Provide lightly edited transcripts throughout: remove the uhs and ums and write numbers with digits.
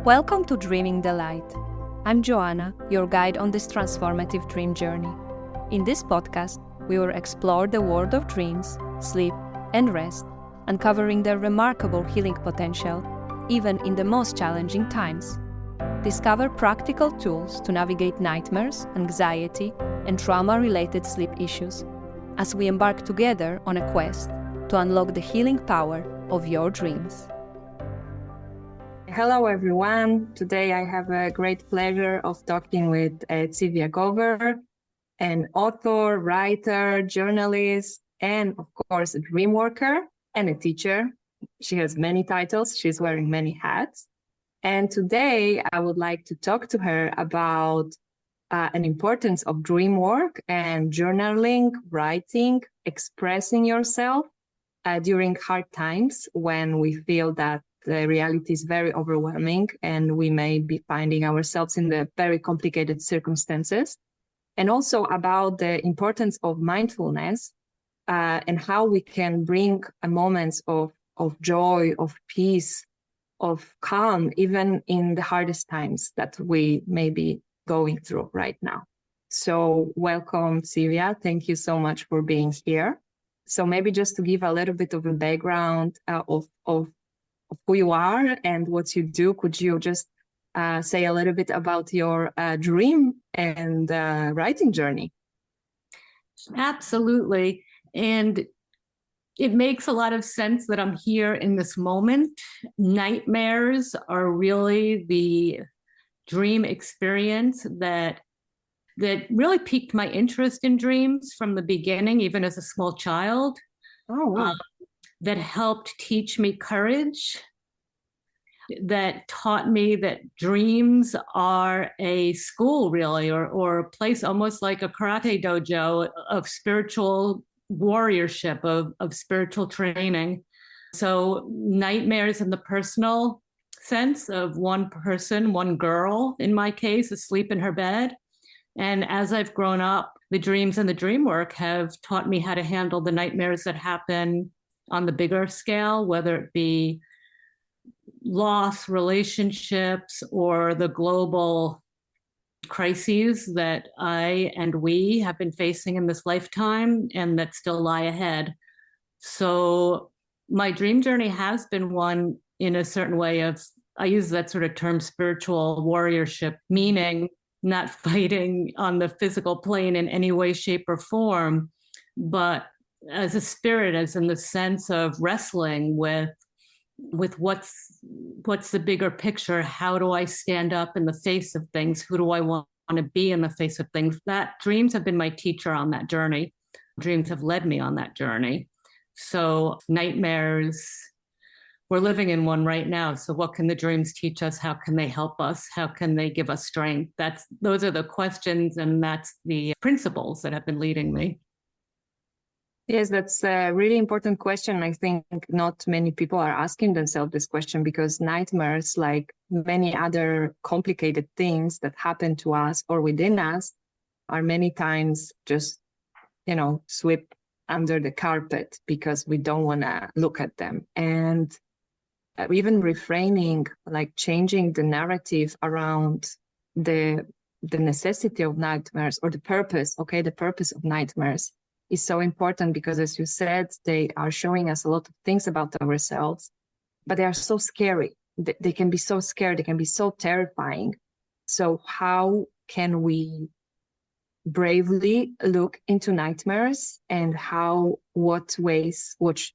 Welcome to Dreaming the Light. I'm Joanna, your guide on this transformative dream journey. In this podcast, we will explore the world of dreams, sleep, and rest, uncovering their remarkable healing potential, even in the most challenging times. Discover practical tools to navigate nightmares, anxiety, and trauma-related sleep issues, as we embark together on a quest to unlock the healing power of your dreams. Hello, everyone. Today I have a great pleasure of talking with Tzivia Gover, an author, writer, journalist, and of course, a dream worker and a teacher. She has many titles. She's wearing many hats. And today I would like to talk to her about an importance of dream work and journaling, writing, expressing yourself during hard times when we feel that the reality is very overwhelming and we may be finding ourselves in the very complicated circumstances. And also about the importance of mindfulness and how we can bring moments of joy, of peace, of calm, even in the hardest times that we may be going through right now. So welcome, Tzivia. Thank you so much for being here. So maybe just to give a little bit of a background of who you are and what you do, could you just say a little bit about your dream and writing journey? Absolutely. And it makes a lot of sense that I'm here in this moment. Nightmares are really the dream experience that really piqued my interest in dreams from the beginning, even as a small child. Oh, wow. That helped teach me courage, that taught me that dreams are a school, really, or a place almost like a karate dojo of spiritual warriorship, of spiritual training. So nightmares in the personal sense of one person, one girl, in my case, asleep in her bed. And as I've grown up, the dreams and the dream work have taught me how to handle the nightmares that happen on the bigger scale, whether it be loss, relationships, or the global crises that I and we have been facing in this lifetime and that still lie ahead. So my dream journey has been one in a certain way of, I use that sort of term, spiritual warriorship, meaning not fighting on the physical plane in any way, shape, or form, but as a spirit, as in the sense of wrestling with what's the bigger picture. How do I stand up in the face of things? Who do I want to be in the face of things? That dreams have been my teacher on that journey. Dreams have led me on that journey. So nightmares, we're living in one right now. So what can the dreams teach us? How can they help us? How can they give us strength? Those are the questions, and that's the principles that have been leading me. Yes, that's a really important question. I think not many people are asking themselves this question because nightmares, like many other complicated things that happen to us or within us, are many times just, swept under the carpet because we don't want to look at them. And even refraining, like changing the narrative around the necessity of nightmares or the purpose of nightmares is so important because, as you said, they are showing us a lot of things about ourselves, but they are so scary. They can be so scary. They can be so terrifying. So how can we bravely look into nightmares, and what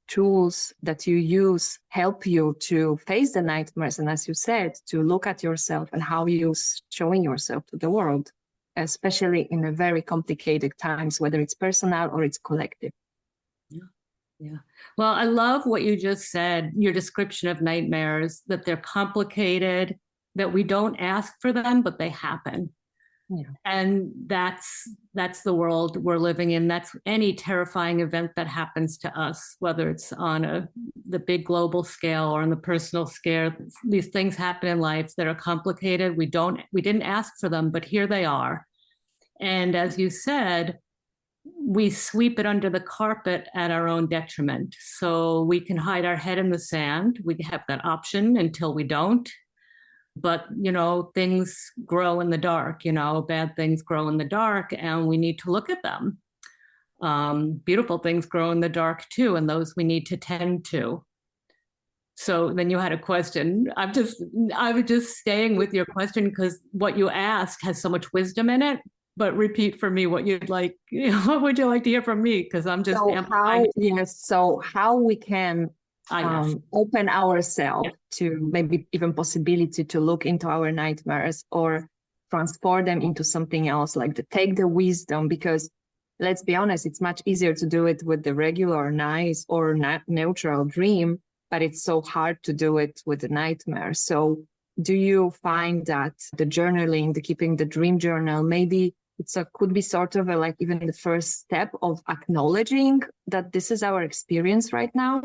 tools that you use help you to face the nightmares? And as you said, to look at yourself and how you're showing yourself to the world, especially in a very complicated times, whether it's personal or it's collective. Yeah. Well, I love what you just said, your description of nightmares, that they're complicated, that we don't ask for them, but they happen. Yeah. And that's the world we're living in. That's any terrifying event that happens to us, whether it's on the big global scale or on the personal scale. These things happen in life that are complicated. We didn't ask for them, but here they are. And as you said, we sweep it under the carpet at our own detriment. So we can hide our head in the sand. We have that option until we don't. But, things grow in the dark, bad things grow in the dark, and we need to look at them. Beautiful things grow in the dark too, and those we need to tend to. So then you had a question. I was just staying with your question because what you asked has so much wisdom in it. But repeat for me what you'd like. What would you like to hear from me? Because I'm just So how we can open ourselves to maybe even possibility to look into our nightmares or transform them into something else, like to take the wisdom, because let's be honest, it's much easier to do it with the regular nice or neutral dream, but it's so hard to do it with the nightmare. So do you find that the journaling, the keeping the dream journal, maybe could be sort of like even the first step of acknowledging that this is our experience right now?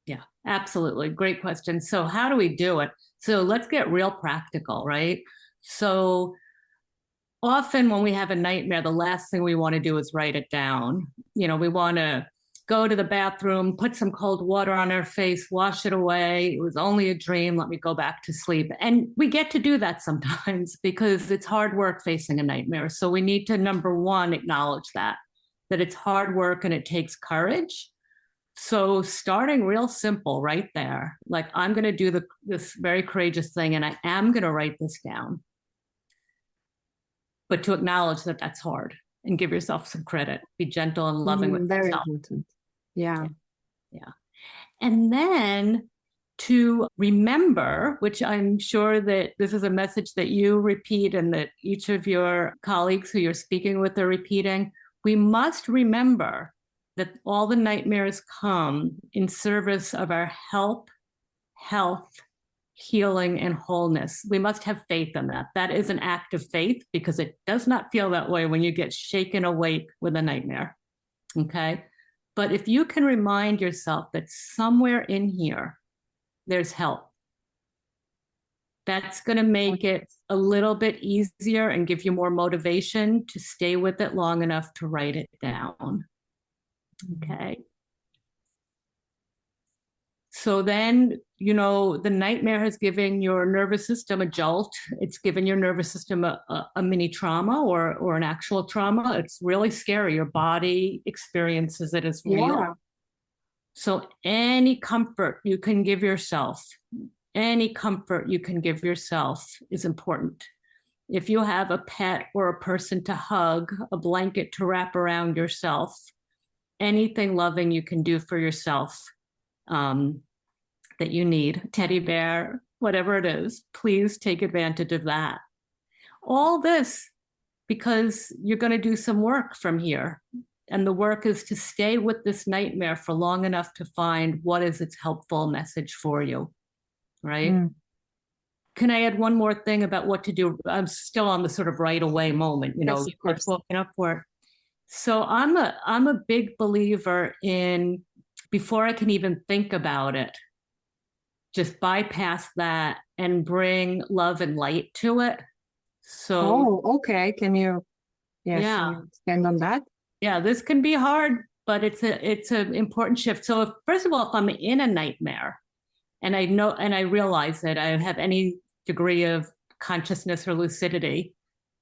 Yeah, absolutely. Great question. So how do we do it? So let's get real practical, right? So often when we have a nightmare, the last thing we want to do is write it down. We want to go to the bathroom, put some cold water on our face, wash it away. It was only a dream. Let me go back to sleep. And we get to do that sometimes because it's hard work facing a nightmare. So we need to, number one, acknowledge that it's hard work and it takes courage. So starting real simple right there, like I'm going to do this very courageous thing and I am going to write this down. But to acknowledge that that's hard and give yourself some credit, be gentle and loving with very yourself. Important. Yeah. And then to remember, which I'm sure that this is a message that you repeat and that each of your colleagues who you're speaking with are repeating, we must remember that all the nightmares come in service of our health, healing, and wholeness. We must have faith in that. That is an act of faith because it does not feel that way when you get shaken awake with a nightmare. Okay? But if you can remind yourself that somewhere in here, there's help, that's going to make it a little bit easier and give you more motivation to stay with it long enough to write it down. Okay. So then, the nightmare has given your nervous system a jolt. It's given your nervous system a mini trauma or an actual trauma. It's really scary. Your body experiences it as real. Yeah. So any comfort you can give yourself is important. If you have a pet or a person to hug, a blanket to wrap around yourself, anything loving you can do for yourself that you need, teddy bear, whatever it is, please take advantage of that. All this because you're going to do some work from here. And the work is to stay with this nightmare for long enough to find what is its helpful message for you, right? Can I add one more thing about what to do? I'm still on the sort of right away moment, Yes, of course. Walking up for it. So I'm a big believer in, before I can even think about it, just bypass that and bring love and light to it. So, okay. Can you expand on that? Yeah, this can be hard, but it's an important shift. So first of all, if I'm in a nightmare and I realize that I have any degree of consciousness or lucidity,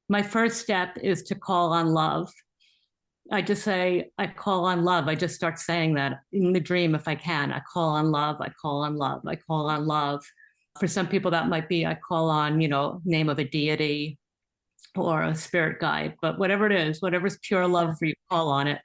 my first step is to call on love. I just say, I call on love. I just start saying that in the dream if I can. I call on love, I call on love, I call on love. For some people that might be, I call on, name of a deity or a spirit guide, but whatever it is, whatever's pure love for you, call on it.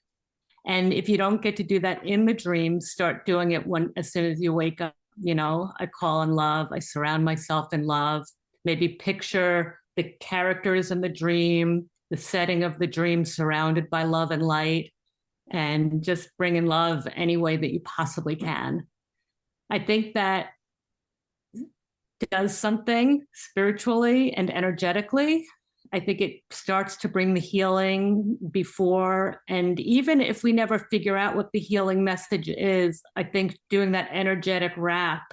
And if you don't get to do that in the dream, start doing it as soon as you wake up. I call on love, I surround myself in love, maybe picture the characters in the dream, the setting of the dream surrounded by love and light, and just bring in love any way that you possibly can. I think that does something spiritually and energetically. I think it starts to bring the healing before, and even if we never figure out what the healing message is, I think doing that energetic wrap,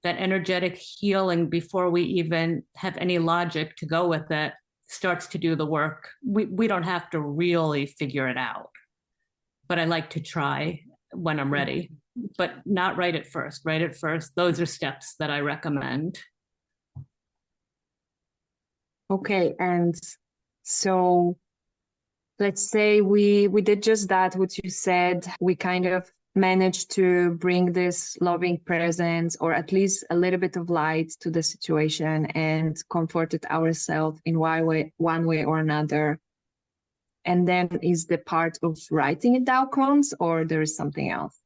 that energetic healing before we even have any logic to go with it, starts to do the work. We don't have to really figure it out, but I like to try when I'm ready, but not right at first. Those are steps that I recommend. Okay. And so let's say we did just that, what you said. We kind of managed to bring this loving presence, or at least a little bit of light to the situation, and comforted ourselves in one way or another. And then is the part of writing it down comes, or there is something else?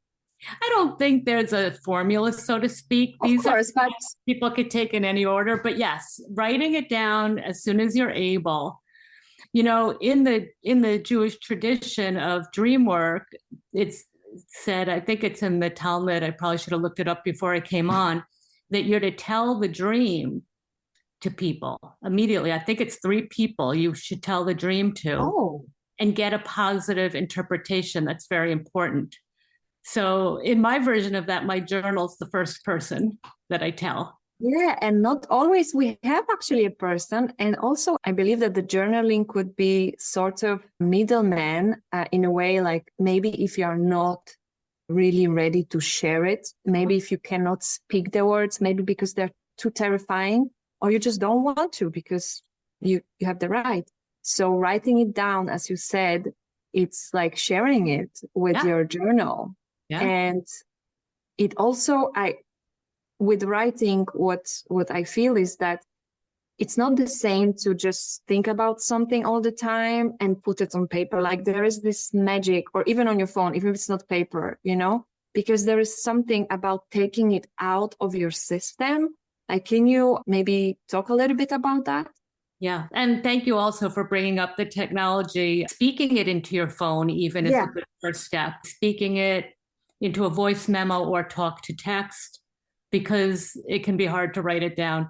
I don't think there's a formula, so to speak. Of course, but people could take in any order. But yes, writing it down as soon as you're able. You know, in the Jewish tradition of dream work, it's said, I think it's in the Talmud, I probably should have looked it up before I came on, that you're to tell the dream to people immediately. I think it's 3 people you should tell the dream to, and get a positive interpretation. That's very important. So in my version of that, my journal's the first person that I tell. Yeah, and not always we have actually a person. And also, I believe that the journaling could be sort of middleman in a way, like maybe if you are not really ready to share it, maybe if you cannot speak the words, maybe because they're too terrifying, or you just don't want to because you have the right. So writing it down, as you said, it's like sharing it with your journal. Yeah. And it also, with writing, what I feel is that it's not the same to just think about something all the time and put it on paper. Like there is this magic, or even on your phone, even if it's not paper, you know, because there is something about taking it out of your system. Like, can you maybe talk a little bit about that? Yeah. And thank you also for bringing up the technology. Speaking it into your phone even is a good first step. Speaking it into a voice memo or talk to text, because it can be hard to write it down.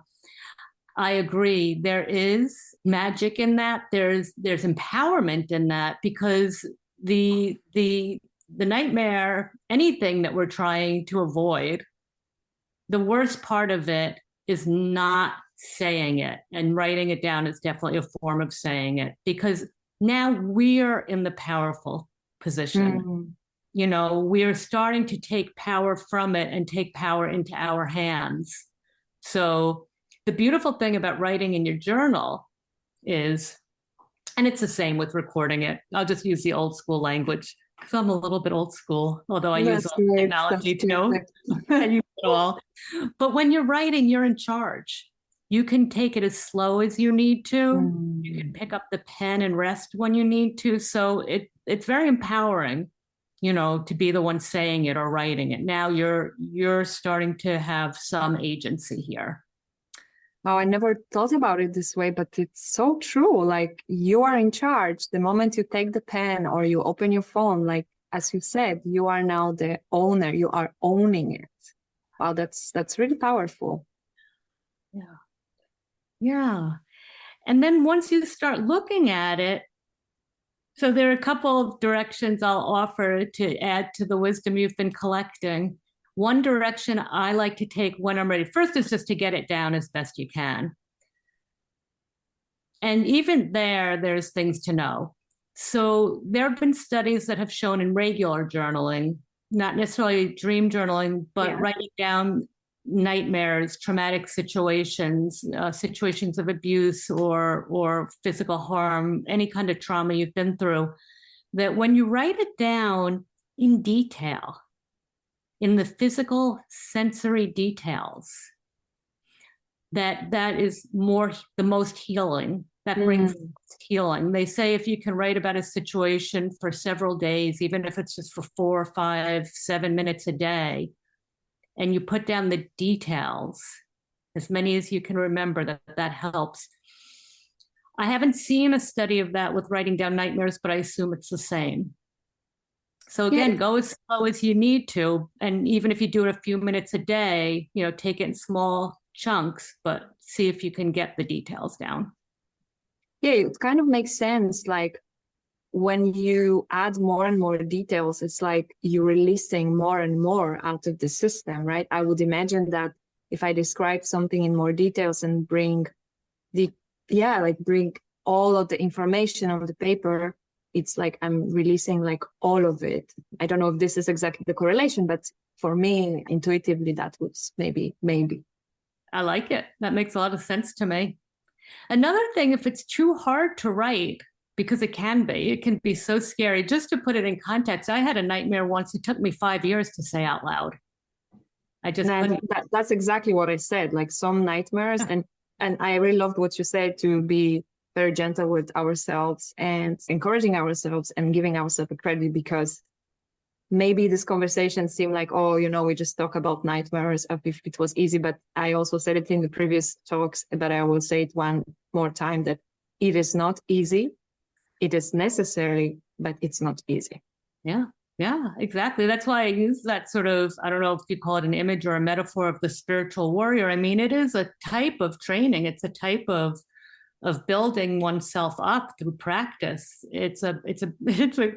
I agree. There is magic in that. There's empowerment in that, because the nightmare, anything that we're trying to avoid, the worst part of it is not saying it, and writing it down is definitely a form of saying it, because now we're in the powerful position. Mm-hmm. You know, we are starting to take power from it and take power into our hands. So the beautiful thing about writing in your journal is, and it's the same with recording it. I'll just use the old school language because I'm a little bit old school, although I use all the technology too. I use it all. But when you're writing, you're in charge. You can take it as slow as you need to. You can pick up the pen and rest when you need to. So it's very empowering, you know, to be the one saying it or writing it. Now you're starting to have some agency here. Oh, I never thought about it this way, but it's so true. Like, you are in charge. The moment you take the pen or you open your phone, like, as you said, you are now the owner. You are owning it. Wow, that's really powerful. Yeah. Yeah. And then once you start looking at it, so there are a couple of directions I'll offer to add to the wisdom you've been collecting. One direction I like to take when I'm ready, first, is just to get it down as best you can. And even there's things to know. So there have been studies that have shown in regular journaling, not necessarily dream journaling, but writing down nightmares, traumatic situations, situations of abuse or physical harm, any kind of trauma you've been through, that when you write it down in detail, in the physical sensory details, that is the most healing. That brings healing. They say if you can write about a situation for several days, even if it's just for 4, 5, 7 minutes a day, and you put down the details, as many as you can remember, that helps. I haven't seen a study of that with writing down nightmares, but I assume it's the same. So again, go as slow as you need to. And even if you do it a few minutes a day, you know, take it in small chunks, but see if you can get the details down. Yeah, it kind of makes sense. Like, when you add more and more details, it's like you're releasing more and more out of the system, right? I would imagine that if I describe something in more details and bring all of the information on the paper, it's like I'm releasing like all of it. I don't know if this is exactly the correlation, but for me, intuitively, that was maybe. I like it. That makes a lot of sense to me. Another thing, if it's too hard to write, because it can be so scary. Just to put it in context, I had a nightmare once. It took me 5 years to say out loud. I just that's exactly what I said. Like some nightmares, and I really loved what you said, to be very gentle with ourselves and encouraging ourselves and giving ourselves a credit, because maybe this conversation seemed like, oh, we just talk about nightmares as if it was easy. But I also said it in the previous talks, but I will say it one more time, that it is not easy. It is necessary, but it's not easy. Yeah, exactly. That's why I use that sort of, I don't know if you call it an image or a metaphor of the spiritual warrior. I mean, it is a type of training. It's a type of building oneself up through practice. It's a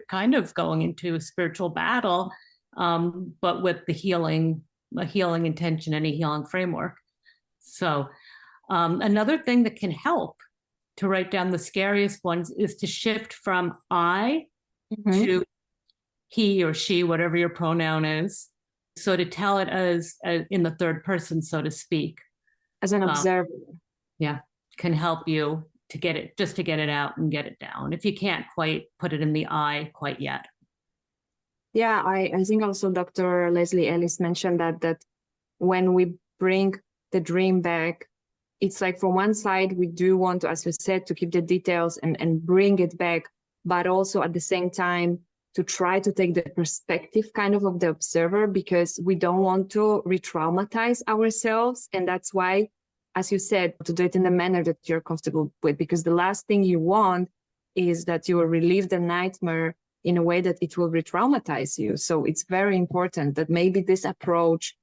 kind of going into a spiritual battle, but with a healing intention and a healing framework. So another thing that can help to write down the scariest ones is to shift from I to he or she, whatever your pronoun is. So to tell it as in the third person, so to speak. As an observer. Yeah, can help you to get it out and get it down, if you can't quite put it in the I quite yet. Yeah, I think also Dr. Leslie Ellis mentioned that when we bring the dream back, it's like from one side, we do want to, as you said, to keep the details and bring it back, but also at the same time to try to take the perspective kind of the observer, because we don't want to re-traumatize ourselves. And that's why, as you said, to do it in the manner that you're comfortable with, because the last thing you want is that you will relive the nightmare in a way that it will re-traumatize you. So it's very important that maybe this approach,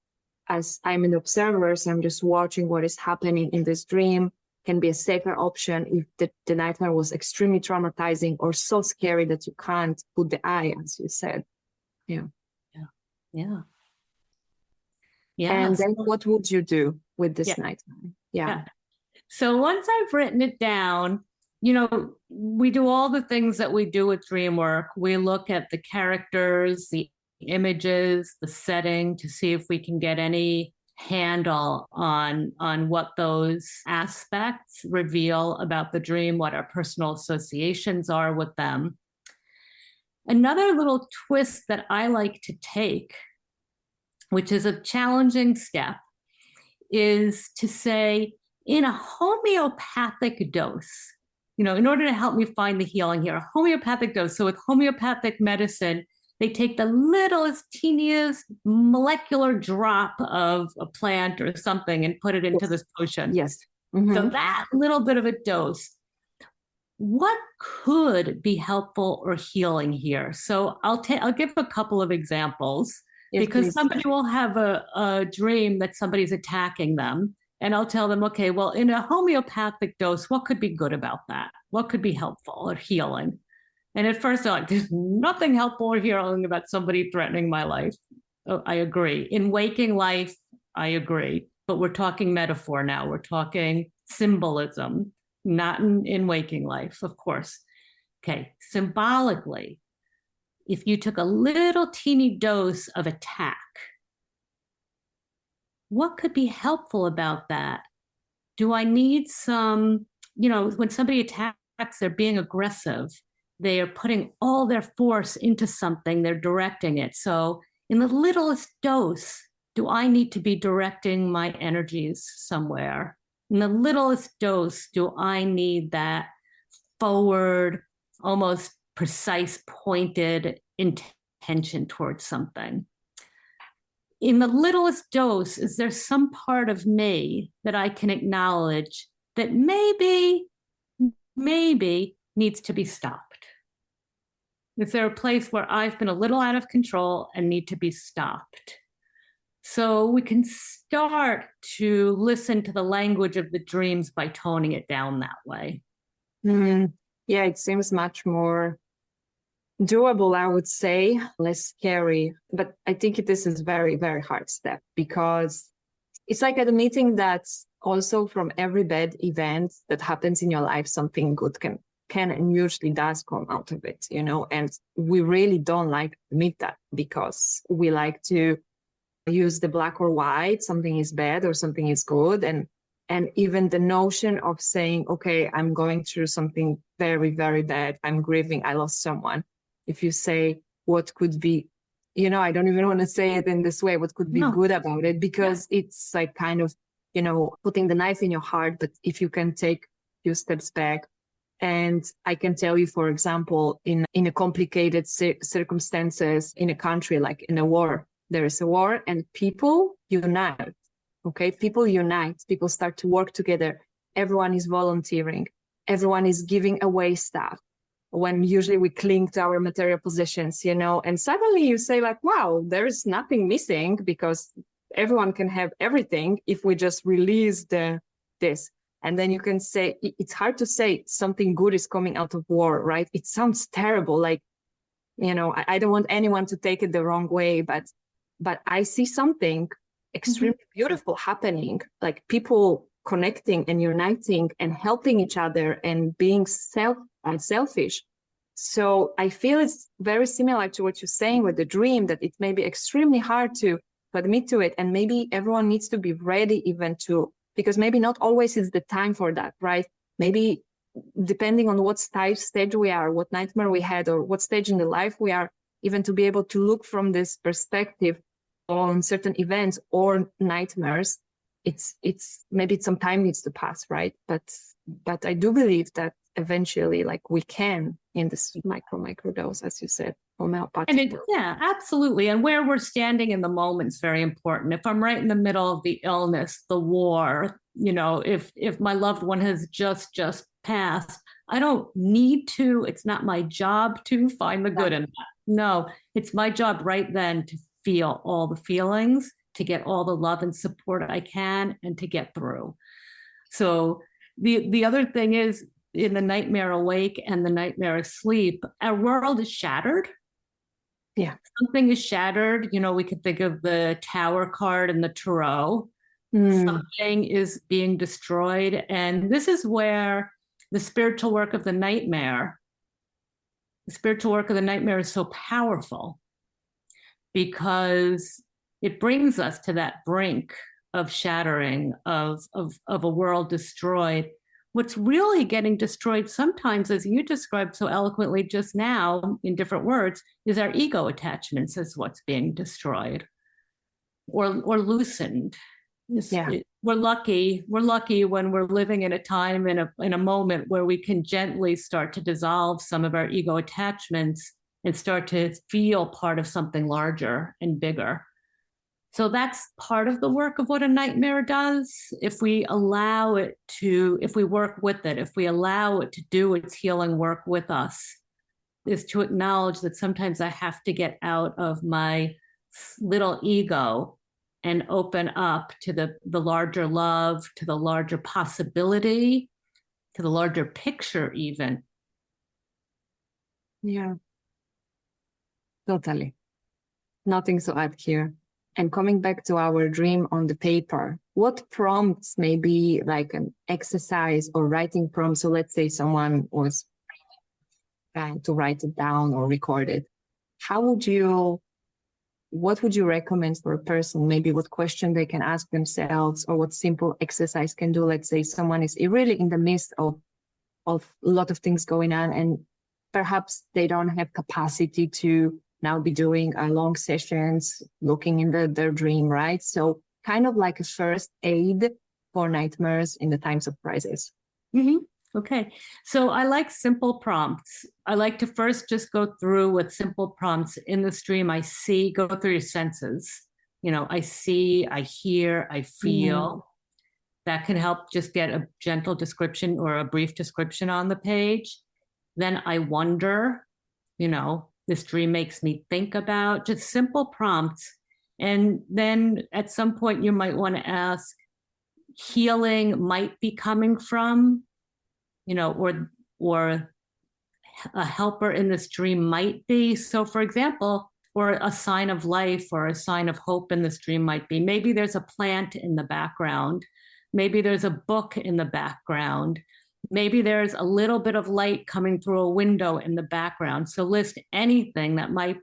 as I'm an observer, so I'm just watching what is happening in this dream, can be a safer option if the nightmare was extremely traumatizing or so scary that you can't put the I, as you said. Yeah. And then what would you do with this nightmare? Yeah. So once I've written it down, we do all the things that we do with dreamwork. We look at the characters, the images, the setting, to see if we can get any handle on what those aspects reveal about the dream, what our personal associations are with them. Another little twist that I like to take, which is a challenging step, is to say, in a homeopathic dose, in order to help me find the healing here, a homeopathic dose. So with homeopathic medicine, they take the littlest, teeniest molecular drop of a plant or something and put it into this potion. Yes. So that little bit of a dose, what could be helpful or healing here? So I'll give a couple of examples, because somebody will have a dream that somebody's attacking them. And I'll tell them, okay, well, in a homeopathic dose, what could be good about that? What could be helpful or healing? And at first, I'm like, there's nothing helpful or healing about somebody threatening my life. Oh, I agree. In waking life, I agree. But we're talking metaphor now. We're talking symbolism, not in waking life, of course. Okay, symbolically, if you took a little teeny dose of attack, what could be helpful about that? Do I need some, when somebody attacks, they're being aggressive. They are putting all their force into something, they're directing it. So in the littlest dose, do I need to be directing my energies somewhere? In the littlest dose, do I need that forward, almost precise, pointed intention towards something? In the littlest dose, is there some part of me that I can acknowledge that maybe needs to be stopped? Is there a place where I've been a little out of control and need to be stopped? So we can start to listen to the language of the dreams by toning it down that way. Yeah, it seems much more doable, I would say, less scary. But I think this is very, very hard step, because it's like admitting that also from every bad event that happens in your life, something good can and usually does come out of it, and we really don't like to admit that, because we like to use the black or white, something is bad or something is good. And And even the notion of saying, okay, I'm going through something very, very bad. I'm grieving. I lost someone. If you say what could be, I don't even want to say it in this way, what could be good about it, because it's like kind of, putting the knife in your heart. But if you can take a few steps back, and I can tell you, for example, in a complicated circumstances in a country, like in a war, there is a war and people unite. Okay, people unite, people start to work together. Everyone is volunteering. Everyone is giving away stuff when usually we cling to our material possessions, and suddenly you say like, wow, there is nothing missing because everyone can have everything if we just release this. And then you can say, it's hard to say something good is coming out of war, right? It sounds terrible. Like, I don't want anyone to take it the wrong way, but I see something extremely beautiful happening, like people connecting and uniting and helping each other and being unselfish. So I feel it's very similar to what you're saying with the dream, that it may be extremely hard to admit to it. And maybe everyone needs to be ready even to, because maybe not always is the time for that, right? Maybe depending on what stage we are, what nightmare we had, or what stage in the life we are, even to be able to look from this perspective on certain events or nightmares, it's maybe some time needs to pass, right? But I do believe that eventually, like, we can, in this micro dose, as you said, homeopathic. And absolutely. And where we're standing in the moment is very important. If I'm right in the middle of the illness, the war, if my loved one has just passed, I don't need to, it's not my job to find the good in that. No, it's my job right then to feel all the feelings, to get all the love and support I can, and to get through. So the other thing is, in the nightmare awake and the nightmare asleep, our world is shattered. Yeah. Something is shattered. We could think of the Tower card and the Tarot. Something is being destroyed. And this is where the spiritual work of the nightmare is so powerful, because it brings us to that brink of shattering, of a world destroyed. What's really getting destroyed sometimes, as you described so eloquently just now in different words, is our ego attachments is what's being destroyed or loosened. We're lucky when we're living in a time, in a moment where we can gently start to dissolve some of our ego attachments and start to feel part of something larger and bigger. So that's part of the work of what a nightmare does. If we allow it to, if we work with it, if we allow it to do its healing work with us, is to acknowledge that sometimes I have to get out of my little ego and open up to the larger love, to the larger possibility, to the larger picture even. Yeah, totally. Nothing to add here. And coming back to our dream on the paper, what prompts may be like an exercise or writing prompt? So let's say someone was trying to write it down or record it. What would you recommend for a person? Maybe what question they can ask themselves, or what simple exercise can do? Let's say someone is really in the midst of a lot of things going on, and perhaps they don't have capacity to now be doing long sessions, looking in their dream, right? So kind of like a first aid for nightmares in the times of crisis. Mm-hmm. Okay. So I like simple prompts. I like to first just go through with simple prompts in the stream. I see, go through your senses. I see, I hear, I feel. Mm-hmm. That can help just get a gentle description or a brief description on the page. Then I wonder, this dream makes me think about, just simple prompts. And then at some point you might want to ask, healing might be coming from, or a helper in this dream might be. So for example, or a sign of life or a sign of hope in this dream might be, maybe there's a plant in the background. Maybe there's a book in the background. Maybe there's a little bit of light coming through a window in the background. So list anything that might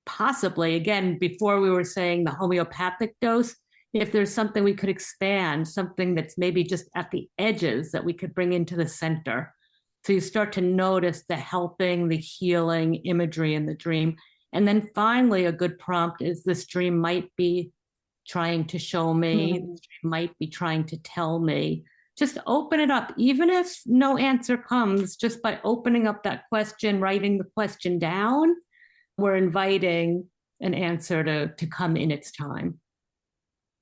possibly, again, before we were saying the homeopathic dose, if there's something we could expand, something that's maybe just at the edges that we could bring into the center. So you start to notice the helping, the healing imagery in the dream. And then finally, a good prompt is this dream might be trying to show me, this dream might be trying to tell me. Just open it up, even if no answer comes, just by opening up that question, writing the question down, we're inviting an answer to come in its time.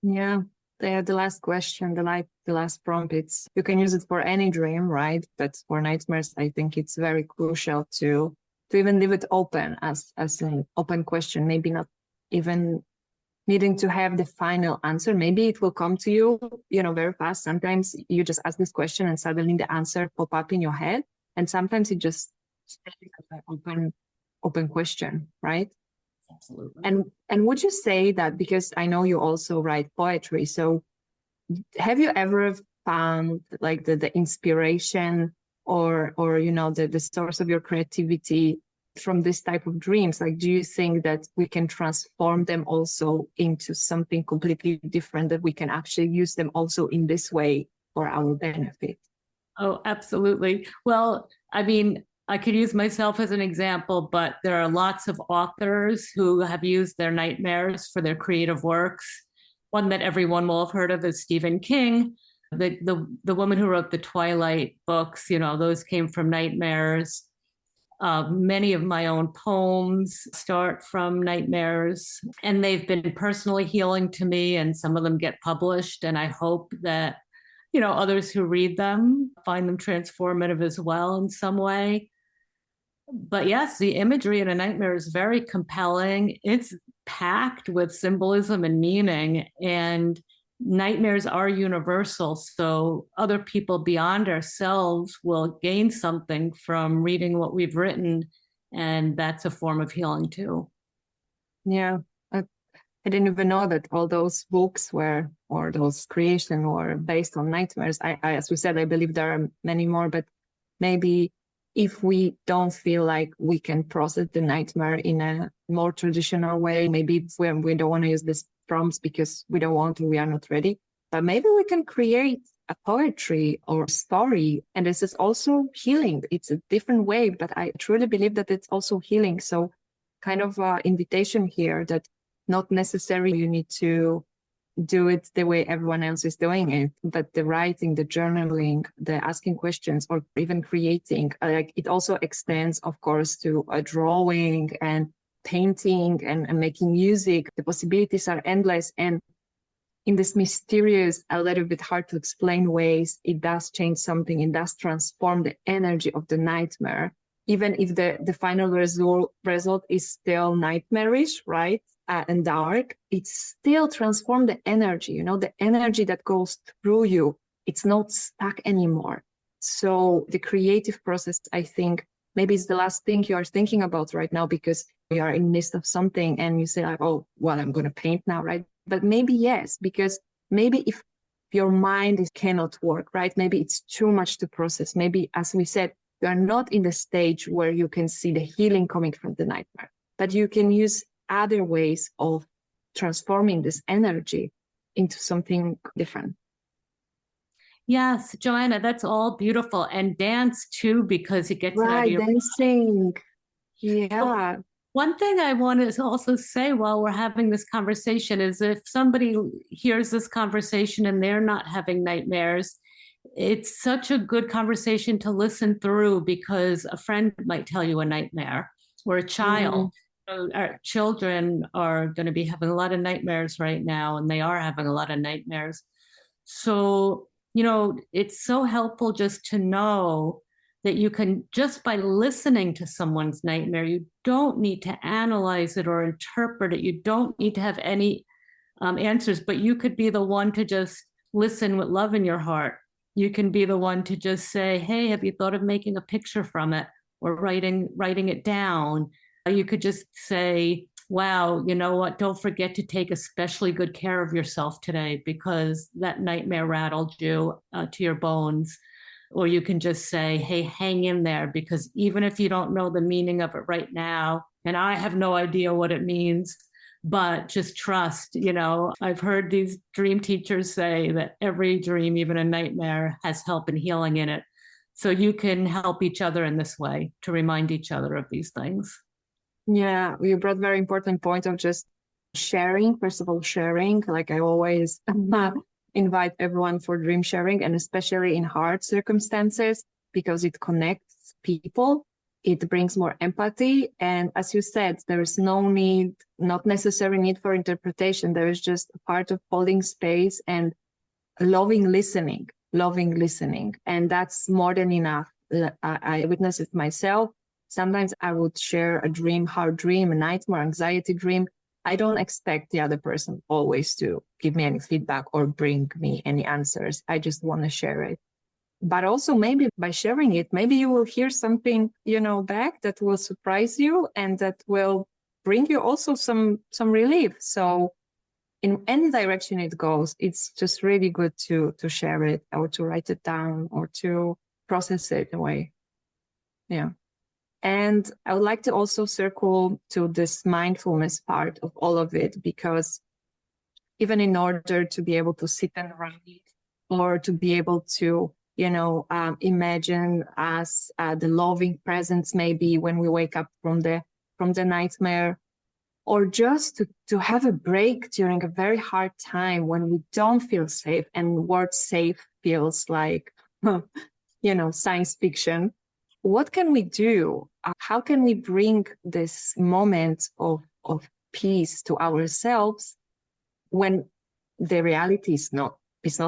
Yeah. The last question, the last prompt, you can use it for any dream, right? But for nightmares, I think it's very crucial to even leave it open as an open question, maybe not even needing to have the final answer. Maybe it will come to you, very fast. Sometimes you just ask this question and suddenly the answer pop up in your head. And sometimes it just stays as an open question, right? Absolutely. And would you say that, because I know you also write poetry, so have you ever found like the inspiration or the source of your creativity from this type of dreams? Like, do you think that we can transform them also into something completely different, that we can actually use them also in this way for our benefit? Oh, absolutely. Well, I mean, I could use myself as an example, but there are lots of authors who have used their nightmares for their creative works. One that everyone will have heard of is Stephen King. The woman who wrote the Twilight books, those came from nightmares. Many of my own poems start from nightmares, and they've been personally healing to me, and some of them get published, and I hope that others who read them find them transformative as well in some way. But yes, the imagery in a nightmare is very compelling. It's packed with symbolism and meaning, and nightmares are universal. So other people beyond ourselves will gain something from reading what we've written, and that's a form of healing too. Yeah. I didn't even know that all those books or those creations were based on nightmares. I, as we said, I believe there are many more, but maybe if we don't feel like we can process the nightmare in a more traditional way, maybe when we don't want to use these prompts because we don't want to, we are not ready, but maybe we can create a poetry or story. And this is also healing. It's a different way, but I truly believe that it's also healing. So kind of invitation here that not necessarily you need to do it the way everyone else is doing it, but the writing, the journaling, the asking questions, or even creating, like it also extends, of course, to drawing and painting and making music. The possibilities are endless. And in this mysterious, a little bit hard to explain ways, it does change something. It does transform the energy of the nightmare, even if the final result is still nightmarish, right? And dark, it still transforms the energy, the energy that goes through you. It's not stuck anymore. So the creative process, I think, maybe it's the last thing you are thinking about right now because you are in the midst of something and you say like, oh, well, I'm going to paint now, right? But maybe yes, because maybe if your mind cannot work, right? Maybe it's too much to process. Maybe, as we said, you are not in the stage where you can see the healing coming from the nightmare, but you can use other ways of transforming this energy into something different. Yes, Joanna, that's all beautiful. And dance too, because it gets right, out of your dancing. Yeah. One thing I want to also say while we're having this conversation is if somebody hears this conversation and they're not having nightmares, it's such a good conversation to listen through because a friend might tell you a nightmare or a child. Our children are going to be having a lot of nightmares right now, and they are having a lot of nightmares. So, it's so helpful just to know that you can, just by listening to someone's nightmare, you don't need to analyze it or interpret it. You don't need to have any answers, but you could be the one to just listen with love in your heart. You can be the one to just say, hey, have you thought of making a picture from it or writing it down? You could just say, wow, you know what? Don't forget to take especially good care of yourself today because that nightmare rattled you to your bones. Or you can just say, hey, hang in there, because even if you don't know the meaning of it right now, and I have no idea what it means, but just trust. I've heard these dream teachers say that every dream, even a nightmare, has help and healing in it. So you can help each other in this way to remind each other of these things. Yeah, you brought very important point of just sharing. First of all, sharing, like I always invite everyone for dream sharing, and especially in hard circumstances, because it connects people. It brings more empathy. And as you said, there is no need, not necessary need for interpretation. There is just a part of holding space and loving listening. And that's more than enough. I witnessed it myself. Sometimes I would share a dream, hard dream, a nightmare, anxiety dream. I don't expect the other person always to give me any feedback or bring me any answers. I just want to share it. But also maybe by sharing it, maybe you will hear something, back that will surprise you and that will bring you also some relief. So in any direction it goes, it's just really good to share it or to write it down or to process it away. Yeah. And I would like to also circle to this mindfulness part of all of it, because even in order to be able to sit and write or to be able to, imagine as the loving presence, maybe when we wake up from the nightmare, or just to have a break during a very hard time when we don't feel safe, and word safe feels like, science fiction. What can we do? How can we bring this moment of peace to ourselves when the reality is not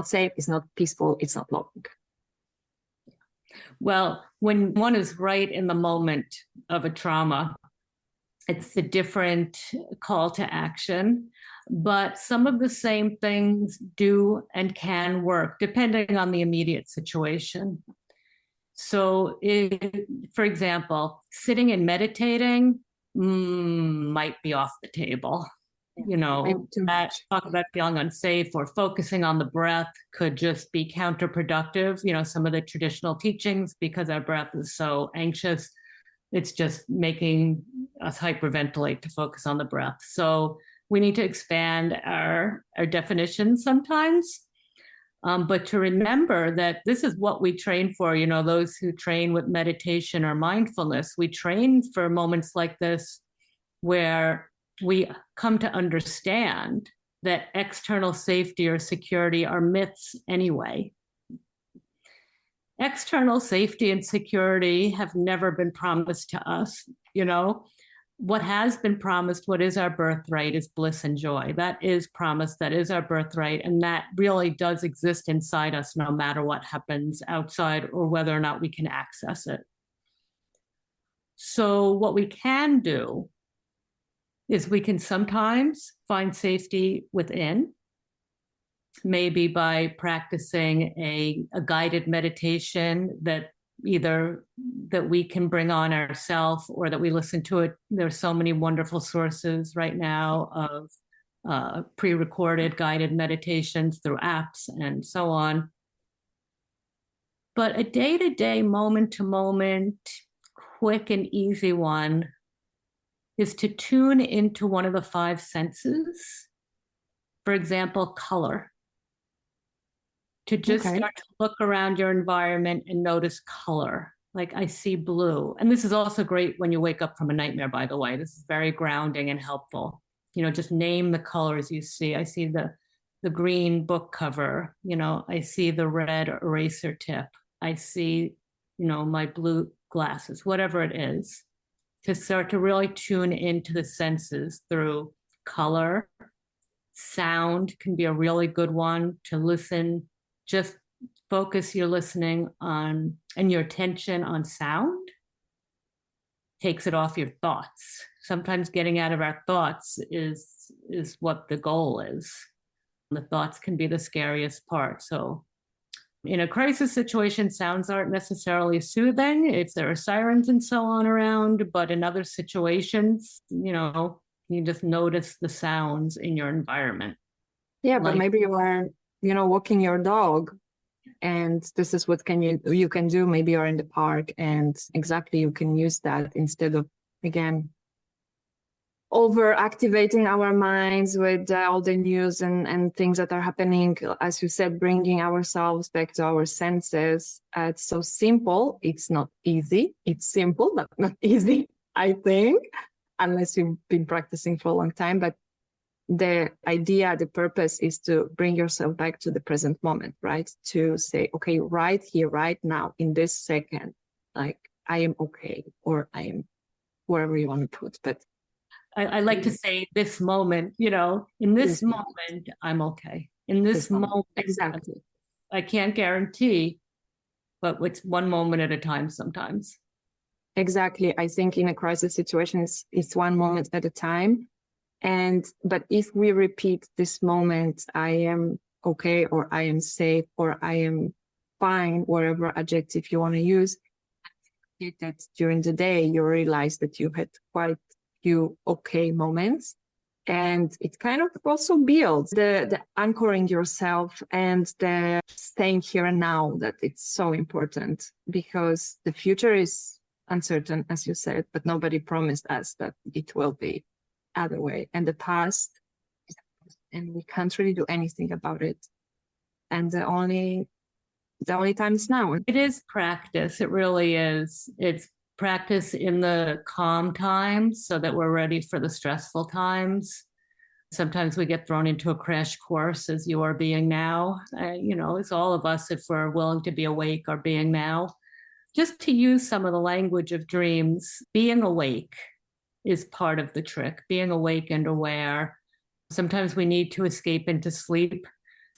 safe, it's not peaceful, it's not loving? Well, when one is right in the moment of a trauma, it's a different call to action, but some of the same things do and can work depending on the immediate situation. So, for example, sitting and meditating might be off the table. Talk about feeling unsafe, or focusing on the breath could just be counterproductive. Some of the traditional teachings, because our breath is so anxious, it's just making us hyperventilate to focus on the breath. So we need to expand our definitions sometimes. But to remember that this is what we train for, those who train with meditation or mindfulness, we train for moments like this where we come to understand that external safety or security are myths anyway. External safety and security have never been promised to us. What has been promised, what is our birthright, is bliss and joy. That is promised, that is our birthright, and that really does exist inside us no matter what happens outside or whether or not we can access it. So what we can do is we can sometimes find safety within, maybe by practicing a guided meditation that either that we can bring on ourselves or that we listen to it. There's so many wonderful sources right now of pre-recorded guided meditations through apps and so on. But a day-to-day, moment-to-moment, quick and easy one is to tune into one of the five senses. For example, color. To just start to look around your environment and notice color. Like, I see blue. And this is also great when you wake up from a nightmare, by the way. This is very grounding and helpful. Just name the colors you see. I see the green book cover. I see the red eraser tip. I see, my blue glasses, whatever it is. To start to really tune into the senses through color. Sound can be a really good one to listen. Just focus your listening on and your attention on sound. Takes it off your thoughts. Sometimes getting out of our thoughts is what the goal is. The thoughts can be the scariest part. So in a crisis situation, sounds aren't necessarily soothing if there are sirens and so on around, but in other situations, you just notice the sounds in your environment. Yeah, but maybe you are, walking your dog, and this is what you can do. Maybe you're in the park, and exactly you can use that instead of, again, over activating our minds with all the news and things that are happening, as you said, bringing ourselves back to our senses. It's so simple. It's not easy. It's simple, but not easy, I think, unless you've been practicing for a long time. But the idea, the purpose is to bring yourself back to the present moment, right? To say, okay, right here, right now, in this second, like I am okay, or I am wherever you want to put. But I like to say this moment, in this moment, I'm okay. In this moment, exactly. I can't guarantee, but it's one moment at a time sometimes. Exactly. I think in a crisis situation, it's one moment at a time. But if we repeat this moment, I am okay, or I am safe, or I am fine, whatever adjective you want to use, that during the day, you realize that you had quite few okay moments. And it kind of also builds the anchoring yourself and the staying here and now, that it's so important, because the future is uncertain, as you said, but nobody promised us that it will be other way. And the past, and we can't really do anything about it. And the only time is now. It is practice. It really is. It's practice in the calm times so that we're ready for the stressful times. Sometimes we get thrown into a crash course, as you are being now. It's all of us, if we're willing to be awake, are being now. Just to use some of the language of dreams, being awake is part of the trick, being awake and aware. Sometimes we need to escape into sleep,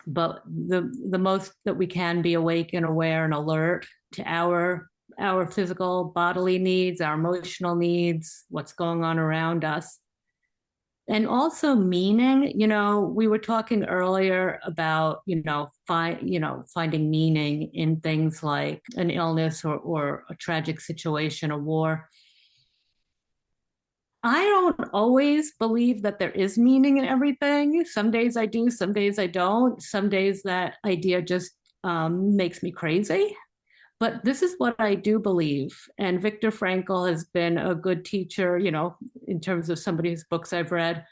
but the most that we can be awake and aware and alert to our physical bodily needs, our emotional needs, what's going on around us. And also meaning, we were talking earlier about, finding meaning in things like an illness or a tragic situation, a war. I don't always believe that there is meaning in everything. Some days I do, some days I don't. Some days that idea just makes me crazy. But this is what I do believe. And Viktor Frankl has been a good teacher, in terms of somebody whose books I've read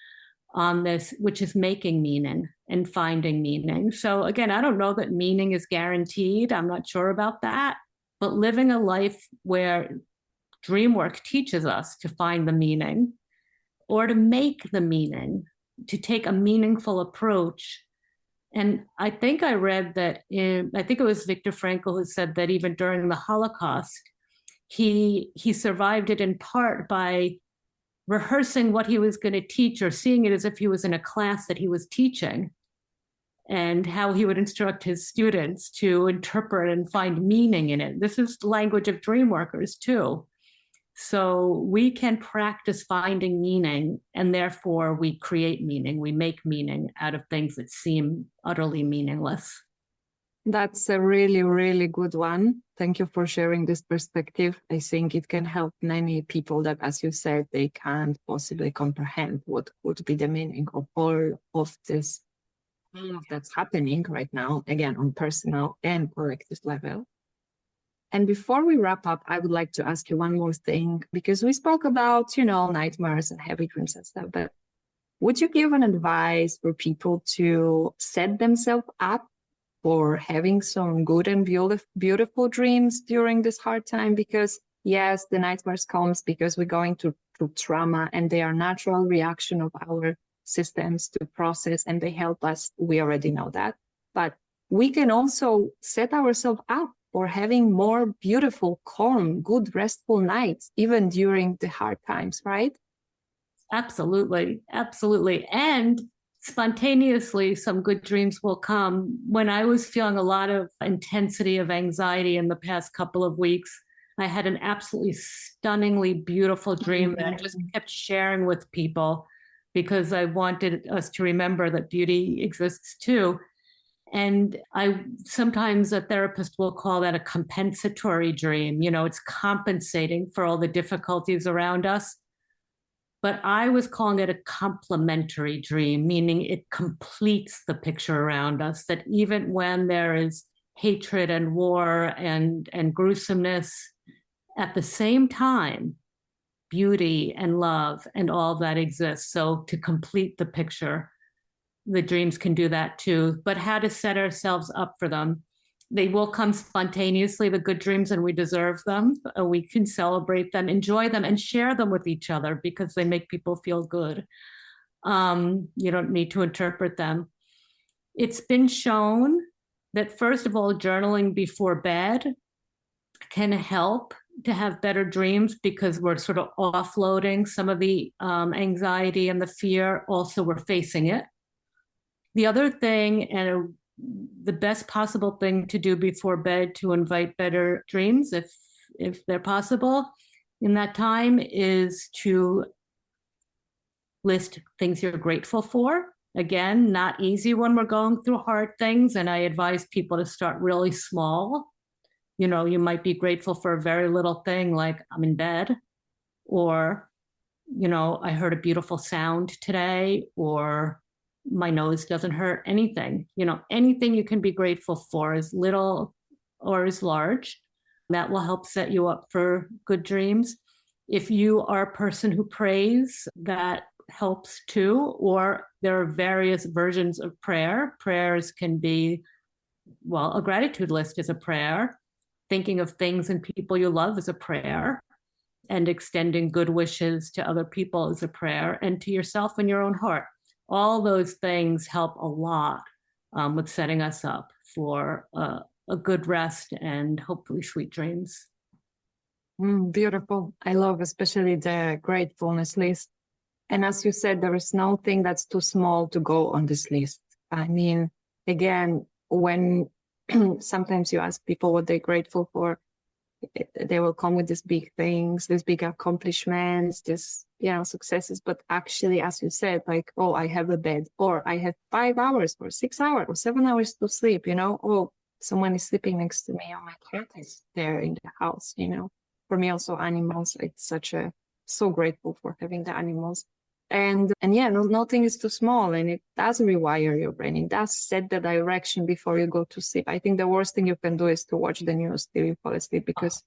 on this, which is making meaning and finding meaning. So again, I don't know that meaning is guaranteed. I'm not sure about that. But living a life where dreamwork teaches us to find the meaning, or to make the meaning, to take a meaningful approach. And I think I read that I think it was Viktor Frankl who said that even during the Holocaust, he survived it in part by rehearsing what he was going to teach, or seeing it as if he was in a class that he was teaching, and how he would instruct his students to interpret and find meaning in it. This is the language of dream workers too. So we can practice finding meaning, and therefore we create meaning. We make meaning out of things that seem utterly meaningless. That's a really, really good one. Thank you for sharing this perspective. I think it can help many people that, as you said, they can't possibly comprehend what would be the meaning of all of this, all of that's happening right now, again, on personal and collective level. And before we wrap up, I would like to ask you one more thing, because we spoke about, nightmares and heavy dreams and stuff, but would you give an advice for people to set themselves up for having some good and beautiful dreams during this hard time? Because yes, the nightmares comes because we're going through trauma, and they are natural reaction of our systems to process, and they help us. We already know that, but we can also set ourselves up for having more beautiful, calm, good, restful nights, even during the hard times, right? Absolutely. Absolutely. And spontaneously, some good dreams will come. When I was feeling a lot of intensity of anxiety in the past couple of weeks, I had an absolutely stunningly beautiful dream that I just kept sharing with people, because I wanted us to remember that beauty exists too. And sometimes a therapist will call that a compensatory dream. It's compensating for all the difficulties around us. But I was calling it a complementary dream, meaning it completes the picture around us, that even when there is hatred and war and gruesomeness, at the same time, beauty and love and all that exists. So to complete the picture, the dreams can do that too, but how to set ourselves up for them. They will come spontaneously, the good dreams, and we deserve them. We can celebrate them, enjoy them, and share them with each other because they make people feel good. You don't need to interpret them. It's been shown that, first of all, journaling before bed can help to have better dreams because we're sort of offloading some of the anxiety and the fear. Also, we're facing it. The other thing, and the best possible thing to do before bed to invite better dreams, if they're possible in that time, is to list things you're grateful for. Again, not easy when we're going through hard things, and I advise people to start really small. You know, you might be grateful for a very little thing like I'm in bed, or, you know, I heard a beautiful sound today, or my nose doesn't hurt. Anything, you know, anything you can be grateful for, as little or as large, that will help set you up for good dreams. If you are a person who prays, that helps too, or there are various versions of prayer. Prayers can be, well, a gratitude list is a prayer. Thinking of things and people you love is a prayer. And extending good wishes to other people is a prayer, and to yourself and your own heart. All those things help a lot with setting us up for a good rest and hopefully sweet dreams. Beautiful. I love especially the gratefulness list. And as you said, there is no thing that's too small to go on this list. I mean, again, when sometimes you ask people what they're grateful for, they will come with these big things, these big accomplishments, this, you know, successes. But actually, as you said, like, oh, I have a bed, or I have 5 hours or 6 hours or 7 hours to sleep, you know, oh, someone is sleeping next to me, oh, my cat is there in the house, you know. For me, also animals, it's so grateful for having the animals. And yeah, nothing is too small, and it does rewire your brain. It does set the direction before you go to sleep. I think the worst thing you can do is to watch the news till you fall asleep, because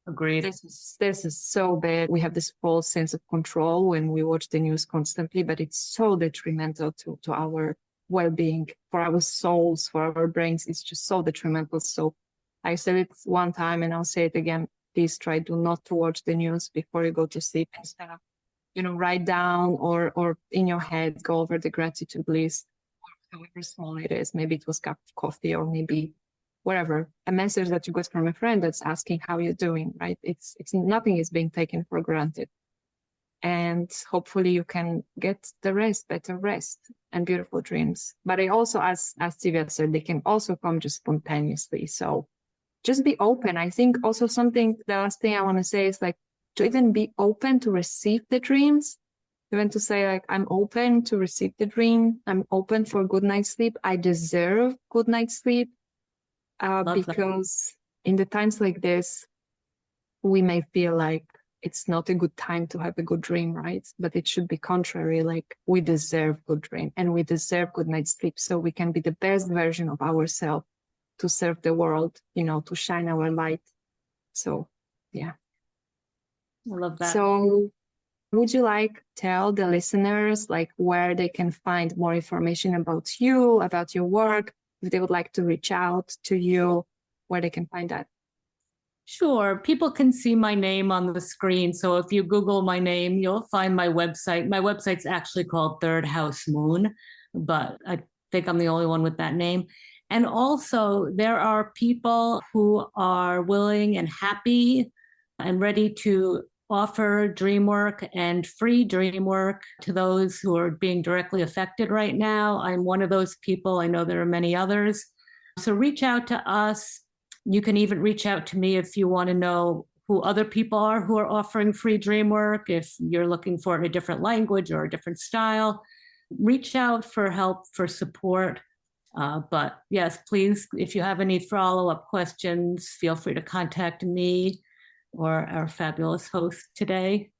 agreed. This is so bad. We have this false sense of control when we watch the news constantly, but it's so detrimental to our well-being, for our souls, for our brains. It's just so detrimental. So I said it one time and I'll say it again. Please try not to watch the news before you go to sleep. Instead of, you know, write down or in your head, go over the gratitude list, however small it is. Maybe it was a cup of coffee, or maybe whatever, a message that you got from a friend that's asking how you're doing, right? It's nothing is being taken for granted. And hopefully you can get the rest, better rest and beautiful dreams. But I also, as Tzivia said, they can also come just spontaneously. So just be open. I think also the last thing I want to say is like, to even be open to receive the dreams, even to say like, I'm open to receive the dream. I'm open for good night's sleep. I deserve good night's sleep. Because in the times like this, we may feel like it's not a good time to have a good dream, right? But it should be contrary. Like, we deserve good dream and we deserve good night's sleep, so we can be the best version of ourselves to serve the world, you know, to shine our light. So, yeah. I love that. So would you like tell the listeners like where they can find more information about you, about your work, if they would like to reach out to you, where they can find that? Sure. People can see my name on the screen. So if you Google my name, you'll find my website. My website's actually called Third House Moon, but I think I'm the only one with that name. And also, there are people who are willing and happy and ready to offer dream work and free dream work to those who are being directly affected right now. I'm one of those people. I know there are many others. So reach out to us. You can even reach out to me if you want to know who other people are who are offering free dream work. If you're looking for a different language or a different style, reach out for help, for support. But yes, please, if you have any follow-up questions, feel free to contact me or our fabulous host today.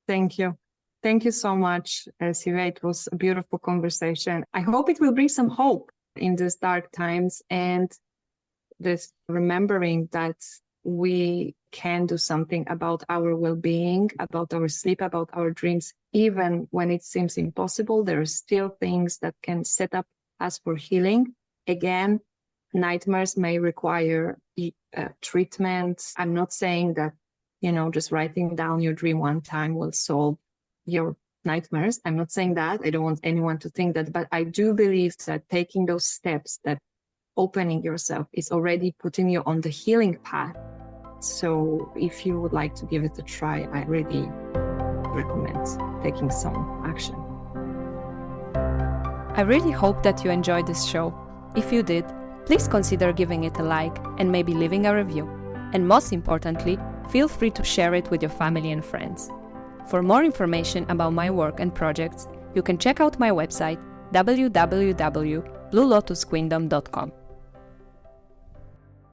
Thank you. Thank you so much, Tzivia. It was a beautiful conversation. I hope it will bring some hope in these dark times, and this remembering that we can do something about our well-being, about our sleep, about our dreams. Even when it seems impossible, there are still things that can set up us for healing. Again, nightmares may require treatment. I'm not saying that, just writing down your dream one time will solve your nightmares. I'm not saying that. I don't want anyone to think that, but I do believe that taking those steps, that opening yourself, is already putting you on the healing path. So if you would like to give it a try, I really recommend taking some action. I really hope that you enjoyed this show. If you did, please consider giving it a like and maybe leaving a review. And most importantly, feel free to share it with your family and friends. For more information about my work and projects, you can check out my website www.bluelotusqueendom.com.